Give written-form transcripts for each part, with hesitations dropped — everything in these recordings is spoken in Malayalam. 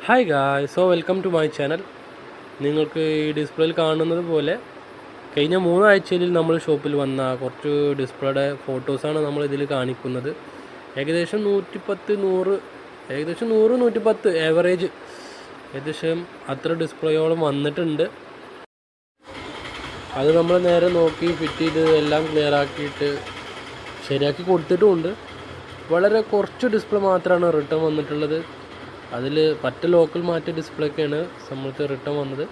Hi guys, so welcome to my channel. നിങ്ങൾക്ക് ഈ ഡിസ്പ്ലേയിൽ കാണുന്നത് പോലെ കഴിഞ്ഞ 3 ആഴ്ചയിൽ നമ്മൾ ഷോപ്പിൽ വന്ന കുറച്ച് ഡിസ്പ്ലേയുടെ ഫോട്ടോസാണ് നമ്മൾ ഇതിൽ കാണിക്കുന്നത്. ഏകദേശം 110 110 ആവറേജ് ഏകദേശം അത്ര ഡിസ്പ്ലേയോളം വന്നിട്ടുണ്ട്. അത് നമ്മൾ നേരെ നോക്കി ഫിറ്റ് ചെയ്ത് എല്ലാം ക്ലിയർ ആക്കിയിട്ട് ശരിയാക്കി കൊടുത്തിട്ടുമുണ്ട്. വളരെ കുറച്ച് ഡിസ്പ്ലേ മാത്രമാണ് റിട്ടേൺ വന്നിട്ടുള്ളത്. അതിൽ പറ്റ ലോക്കൽ മാറ്റിയ ഡിസ്പ്ലേക്കാണ് നമ്മൾക്ക് റിട്ടേൺ വന്നത്.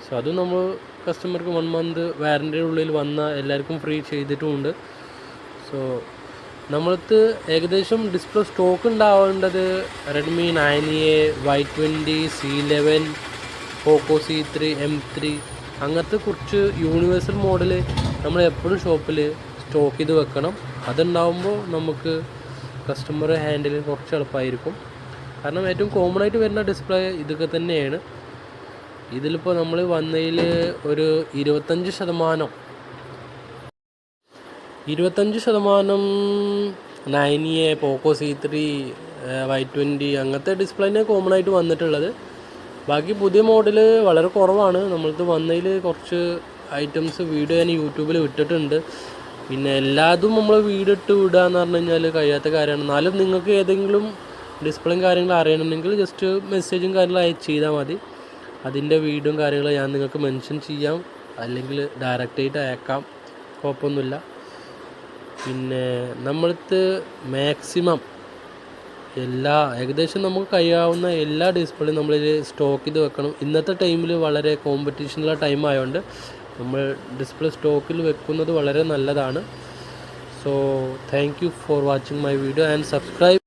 സോ അത് നമ്മൾ കസ്റ്റമർക്ക് 1 മന്ത് വാറൻറ്റിയുടെ ഉള്ളിൽ വന്ന എല്ലാവർക്കും ഫ്രീ ചെയ്തിട്ടുമുണ്ട്. സോ നമ്മൾക്ക് ഏകദേശം ഡിസ്പ്ലേ സ്റ്റോക്ക് ഉണ്ടാവേണ്ടത് റെഡ്മി 9A, Y20, C11, പോക്കോ C3, M3 അങ്ങനത്തെ കുറച്ച് യൂണിവേഴ്സൽ മോഡൽ നമ്മൾ എപ്പോഴും ഷോപ്പിൽ സ്റ്റോക്ക് ചെയ്ത് വെക്കണം. അതുണ്ടാകുമ്പോൾ നമുക്ക് കസ്റ്റമർ ഹാൻഡിൽ കുറച്ച് എളുപ്പമായിരിക്കും. കാരണം ഏറ്റവും കോമൺ ആയിട്ട് വരുന്ന ഡിസ്പ്ലേ ഇതൊക്കെ തന്നെയാണ്. ഇതിലിപ്പോൾ നമ്മൾ വന്നതിൽ ഒരു 25% 9A, പോക്കോ C3, Y20 അങ്ങനത്തെ ഡിസ്പ്ലേനെ കോമൺ ആയിട്ട് വന്നിട്ടുള്ളത്. ബാക്കി പുതിയ മോഡൽ വളരെ കുറവാണ്. നമ്മൾക്ക് വന്നതിൽ കുറച്ച് ഐറ്റംസ് വീഡിയോ ഞാൻ യൂട്യൂബിൽ വിട്ടിട്ടുണ്ട്. പിന്നെ എല്ലാതും നമ്മൾ വീഡിയോ ഇട്ട് വിടുക എന്ന് പറഞ്ഞു കഴിഞ്ഞാൽ കഴിയാത്ത കാര്യമാണ്. എന്നാലും നിങ്ങൾക്ക് ഏതെങ്കിലും ഡിസ്പ്ലേയും കാര്യങ്ങളും അറിയണമെങ്കിൽ ജസ്റ്റ് മെസ്സേജും കാര്യങ്ങളും അയച്ച് ചെയ്താൽ മതി. അതിൻ്റെ വീഡിയോയും കാര്യങ്ങളും ഞാൻ നിങ്ങൾക്ക് മെൻഷൻ ചെയ്യാം, അല്ലെങ്കിൽ ഡയറക്റ്റായിട്ട് അയക്കാം, കുഴപ്പമൊന്നുമില്ല. പിന്നെ നമ്മൾക്ക് മാക്സിമം ഏകദേശം നമുക്ക് കഴിയാവുന്ന എല്ലാ ഡിസ്പ്ലേയും നമ്മളിൽ സ്റ്റോക്ക് ചെയ്ത് വെക്കണം. ഇന്നത്തെ ടൈമിൽ വളരെ കോമ്പറ്റീഷനുള്ള ടൈം ആയതുകൊണ്ട് നമ്മൾ ഡിസ്പ്ലേ സ്റ്റോക്കിൽ വെക്കുന്നത് വളരെ നല്ലതാണ്. So thank you for watching my video and subscribe.